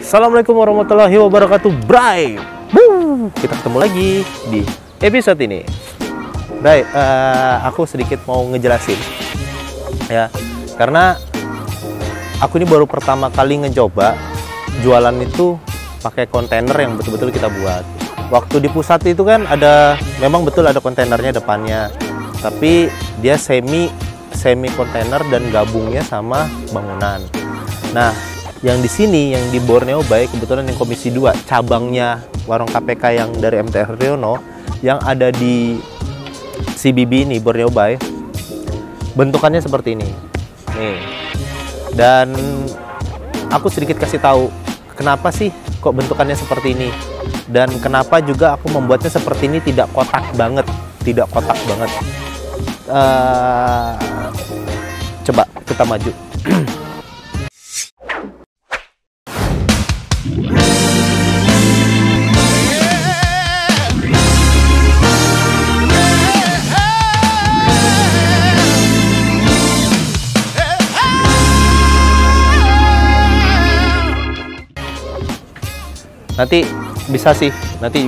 Assalamualaikum warahmatullahi wabarakatuh, Bray. Kita ketemu lagi di episode ini. Bray, aku sedikit mau ngejelasin ya, karena aku ini baru pertama kali ngecoba jualan itu pakai kontainer yang betul-betul kita buat. Waktu di pusat itu kan memang betul ada kontainernya depannya, tapi dia semi kontainer dan gabungnya sama bangunan. Nah, yang di sini, yang di Borneo Bay, kebetulan yang Komisi 2 cabangnya warung KPK yang dari MT Haryono yang ada di CBB ini, Borneo Bay, bentukannya seperti ini nih. Dan aku sedikit kasih tahu kenapa sih kok bentukannya seperti ini, dan kenapa juga aku membuatnya seperti ini, tidak kotak banget. Coba kita maju. Nanti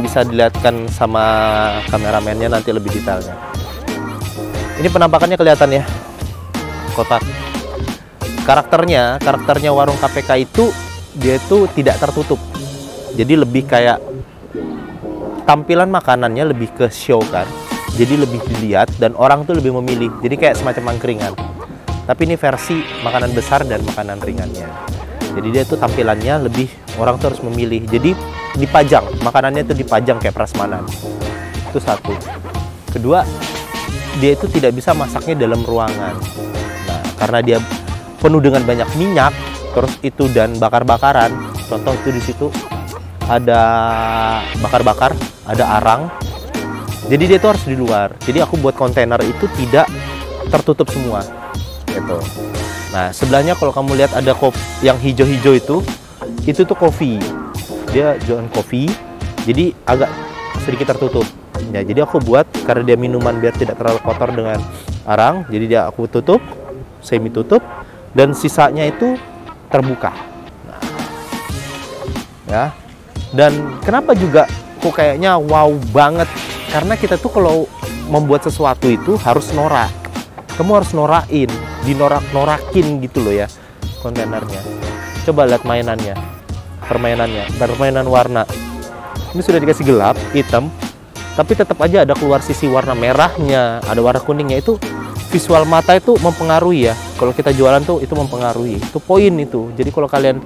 bisa dilihatkan sama kameramennya nanti lebih detailnya. Ini penampakannya kelihatan ya, kotak. Karakternya warung KPK itu dia itu tidak tertutup. Jadi lebih kayak tampilan makanannya lebih ke show kan. Jadi lebih dilihat dan orang tuh lebih memilih. Jadi kayak semacam angkringan. Tapi ini versi makanan besar dan makanan ringannya. Jadi dia tuh tampilannya lebih, orang tuh harus memilih. Jadi dipajang, makanannya tuh dipajang kayak prasmanan. Itu satu. Kedua, dia itu tidak bisa masaknya dalam ruangan. Nah, karena dia penuh dengan banyak minyak, terus itu dan bakar-bakaran. Contoh itu di situ ada bakar-bakar, ada arang. Jadi dia itu harus di luar. Jadi aku buat kontainer itu tidak tertutup semua. Gitu. Nah, sebelahnya kalau kamu lihat ada yang hijau-hijau itu tuh kopi. Dia jualan kopi, jadi agak sedikit tertutup. Ya, jadi aku buat karena dia minuman biar tidak terlalu kotor dengan arang. Jadi aku tutup, semi tutup, dan sisanya itu terbuka. Nah, ya. Dan kenapa juga kok kayaknya wow banget? Karena kita tuh kalau membuat sesuatu itu harus norak. Kamu harus norakin, dinorak-norakin gitu loh ya kontainernya. Coba lihat permainan warna. Ini sudah dikasih gelap, hitam, tapi tetap aja ada keluar sisi warna merahnya, ada warna kuningnya. Itu visual mata itu mempengaruhi ya. Kalau kita jualan tuh itu mempengaruhi. Itu poin itu. Jadi kalau kalian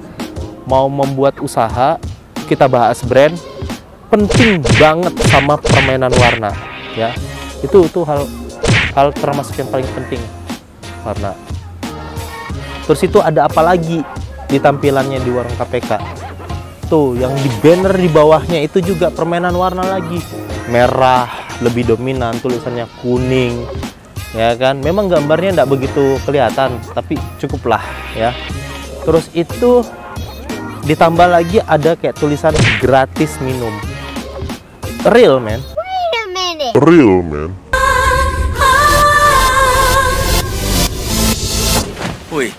mau membuat usaha, kita bahas brand, penting banget sama permainan warna ya. Itu hal termasuk yang paling penting, warna. Terus itu ada apa lagi di tampilannya di warung KPK? Tuh, yang di banner di bawahnya itu juga permainan warna lagi. Merah lebih dominan, tulisannya kuning. Ya kan? Memang gambarnya tidak begitu kelihatan, tapi cukuplah ya. Terus itu ditambah lagi ada kayak tulisan gratis minum. Real man. Wait a minute. Real man. Oi.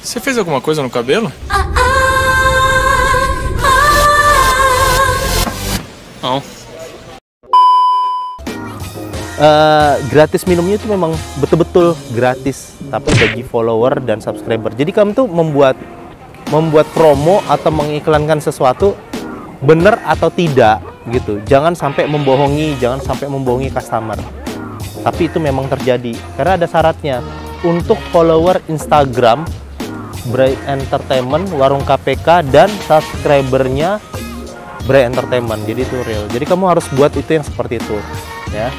Você fez alguma coisa no cabelo? Não. Gratis minumnya itu memang betul-betul gratis, tapi bagi follower dan subscriber. Jadi kamu tuh membuat promo atau mengiklankan sesuatu benar atau tidak gitu. Jangan sampai membohongi customer. Tapi itu memang terjadi karena ada syaratnya. Untuk follower Instagram Bray Entertainment warung KPK dan subscribernya Bray Entertainment, jadi itu real. Jadi kamu harus buat itu yang seperti itu ya.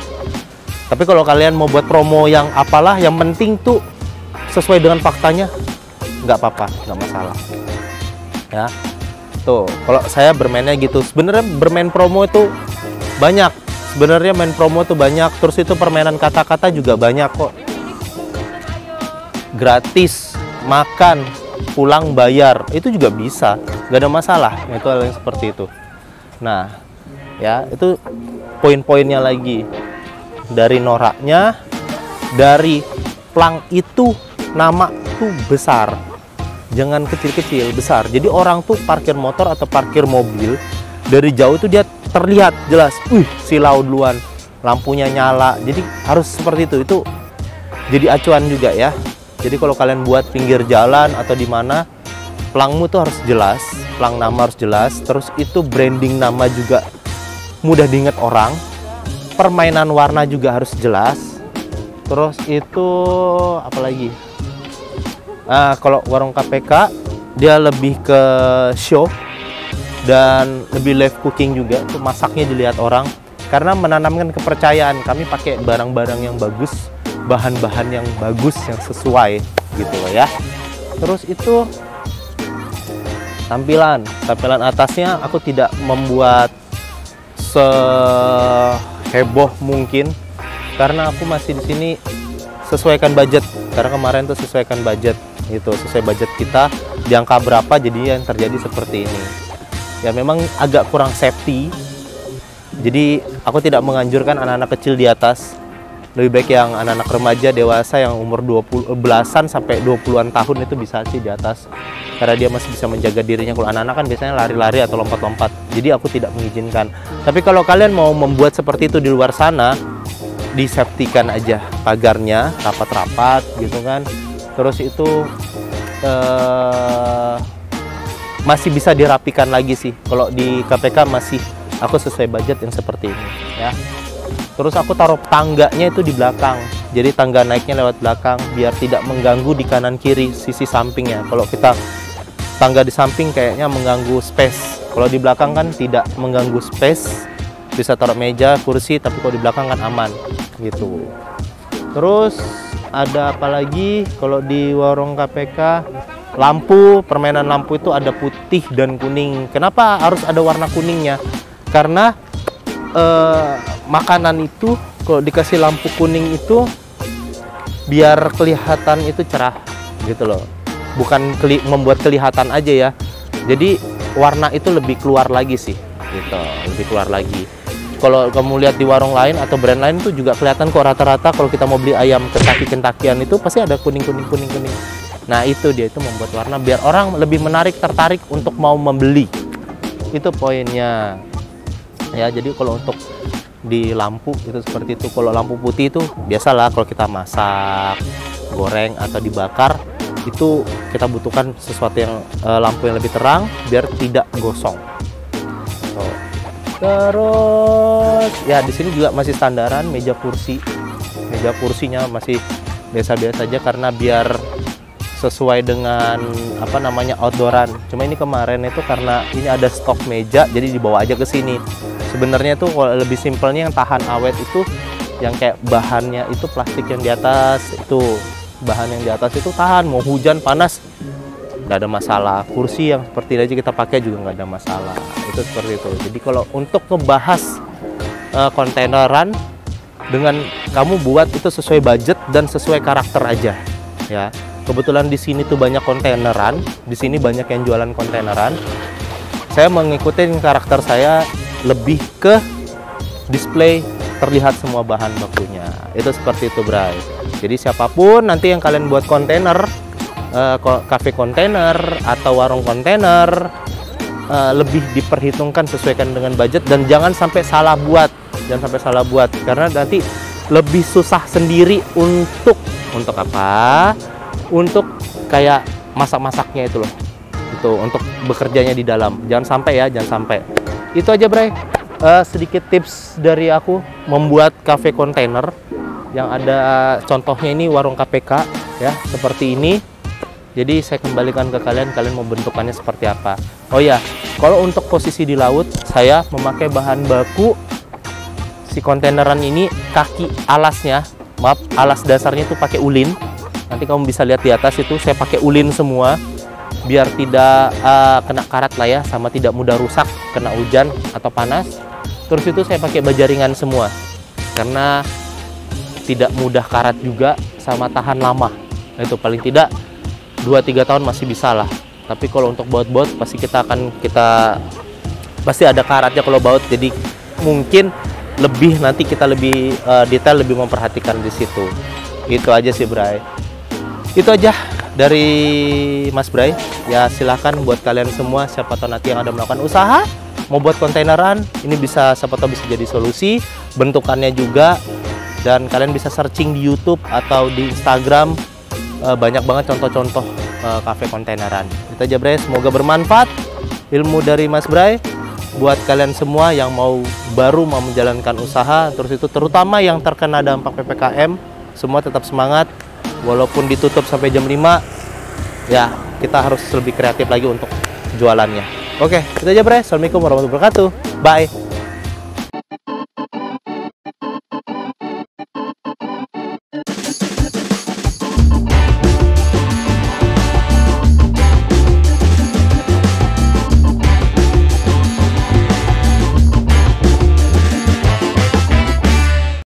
Tapi kalau kalian mau buat promo yang apalah, yang penting tuh sesuai dengan faktanya, nggak apa-apa, nggak masalah ya. Tuh, kalau saya bermainnya gitu. Sebenarnya bermain promo itu banyak. Terus itu permainan kata-kata juga banyak kok. Gratis, makan, pulang bayar, itu juga bisa, nggak ada masalah. Itu hal yang seperti itu. Nah, ya itu poin-poinnya lagi. Dari noraknya, dari plang itu nama tuh besar, jangan kecil-kecil, besar. Jadi orang tuh parkir motor atau parkir mobil dari jauh itu dia terlihat jelas, silau duluan, lampunya nyala. Jadi harus seperti itu jadi acuan juga ya. Jadi kalau kalian buat pinggir jalan atau di mana, plangmu tuh harus jelas, plang nama harus jelas. Terus itu branding nama juga mudah diingat orang. Permainan warna juga harus jelas. Terus itu apalagi? Kalau warung KPK dia lebih ke show dan lebih live cooking juga. Tuh masaknya dilihat orang karena menanamkan kepercayaan. Kami pakai barang-barang yang bagus, bahan-bahan yang bagus, yang sesuai gitu loh ya. Terus itu tampilan atasnya aku tidak membuat seheboh mungkin karena aku masih di sini sesuaikan budget. Karena kemarin tuh sesuaikan budget gitu, sesuai budget kita di angka berapa, jadi yang terjadi seperti ini. Ya memang agak kurang safety. Jadi aku tidak menganjurkan anak-anak kecil di atas. Lebih baik yang anak-anak remaja, dewasa yang umur 20 belasan sampai 20-an tahun itu bisa sih di atas. Karena dia masih bisa menjaga dirinya. Kalau anak-anak kan biasanya lari-lari atau lompat-lompat. Jadi aku tidak mengizinkan. Tapi kalau kalian mau membuat seperti itu di luar sana, disafetikan aja pagarnya rapat-rapat gitu kan. Terus itu masih bisa dirapikan lagi sih. Kalau di KPK masih aku sesuai budget yang seperti ini ya. Terus aku taruh tangganya itu di belakang. Jadi tangga naiknya lewat belakang biar tidak mengganggu di kanan kiri sisi sampingnya. Kalau kita tangga di samping kayaknya mengganggu space. Kalau di belakang kan tidak mengganggu space. Bisa taruh meja, kursi, tapi kalau di belakang kan aman gitu. Terus ada apa lagi kalau di warung KPK? Lampu, permainan lampu itu ada putih dan kuning. Kenapa harus ada warna kuningnya? Karena makanan itu kalau dikasih lampu kuning itu biar kelihatan itu cerah gitu loh. Bukan membuat kelihatan aja ya. Jadi warna itu lebih keluar lagi sih gitu, lebih keluar lagi. Kalau kamu lihat di warung lain atau brand lain itu juga kelihatan kok rata-rata kalau kita mau beli ayam Kentucky-Kentackian itu pasti ada kuning. Nah itu dia, itu membuat warna biar orang lebih tertarik untuk mau membeli. Itu poinnya. Ya, jadi kalau untuk di lampu itu seperti itu. Kalau lampu putih itu biasalah kalau kita masak, goreng atau dibakar itu kita butuhkan sesuatu yang lampu yang lebih terang biar tidak gosong. So, terus ya di sini juga masih standaran meja kursi. Meja kursinya masih biasa-biasa aja karena biar sesuai dengan apa namanya outdooran. Cuma ini kemarin itu karena ini ada stok meja jadi dibawa aja ke sini. Sebenarnya tuh kalau lebih simpelnya yang tahan awet itu yang kayak bahannya itu plastik yang di atas itu, bahan yang di atas itu tahan mau hujan panas nggak ada masalah. Kursi yang seperti ini aja kita pakai juga nggak ada masalah. Itu seperti itu. Jadi kalau untuk ngebahas kontaineran dengan kamu buat itu sesuai budget dan sesuai karakter aja ya. Kebetulan di sini tuh banyak kontaineran, di sini banyak yang jualan kontaineran. Saya mengikuti karakter saya lebih ke display terlihat semua bahan bakunya. Itu seperti itu, Bray. Jadi siapapun nanti yang kalian buat kontainer, cafe kontainer atau warung kontainer, lebih diperhitungkan sesuaikan dengan budget dan jangan sampai salah buat. Jangan sampai salah buat karena nanti lebih susah sendiri untuk apa? Untuk kayak masak-masaknya itu loh. Itu untuk bekerjanya di dalam. Jangan sampai ya, jangan sampai. Itu aja, Bray. Sedikit tips dari aku membuat cafe kontainer yang ada contohnya ini warung KPK ya, seperti ini. Jadi saya kembalikan ke kalian mau bentukannya seperti apa. Oh ya, kalau untuk posisi di laut saya memakai bahan baku si kontaineran ini, kaki alasnya, maaf, alas dasarnya itu pakai ulin. Nanti kamu bisa lihat di atas itu saya pakai ulin semua biar tidak kena karat lah ya, sama tidak mudah rusak kena hujan atau panas. Terus itu saya pakai baja ringan semua karena tidak mudah karat juga sama tahan lama. Nah, itu paling tidak 2-3 tahun masih bisa lah. Tapi kalau untuk baut-baut pasti pasti ada karatnya kalau baut. Jadi mungkin nanti kita lebih detail, lebih memperhatikan di situ. Itu aja sih, Bray. Itu aja dari Mas Bray. Ya silahkan buat kalian semua, siapa tahu nanti yang ada melakukan usaha mau buat kontaineran, ini bisa, siapa tahu bisa jadi solusi. Bentukannya juga, dan kalian bisa searching di YouTube atau di Instagram, banyak banget contoh-contoh cafe kontaineran. Itu aja, Bray. Semoga bermanfaat ilmu dari Mas Bray buat kalian semua yang baru mau menjalankan usaha, terus itu terutama yang terkena dampak PPKM. Semua tetap semangat, walaupun ditutup sampai jam 5, ya kita harus lebih kreatif lagi untuk jualannya. Oke, itu aja, Bray. Assalamualaikum warahmatullahi wabarakatuh. Bye.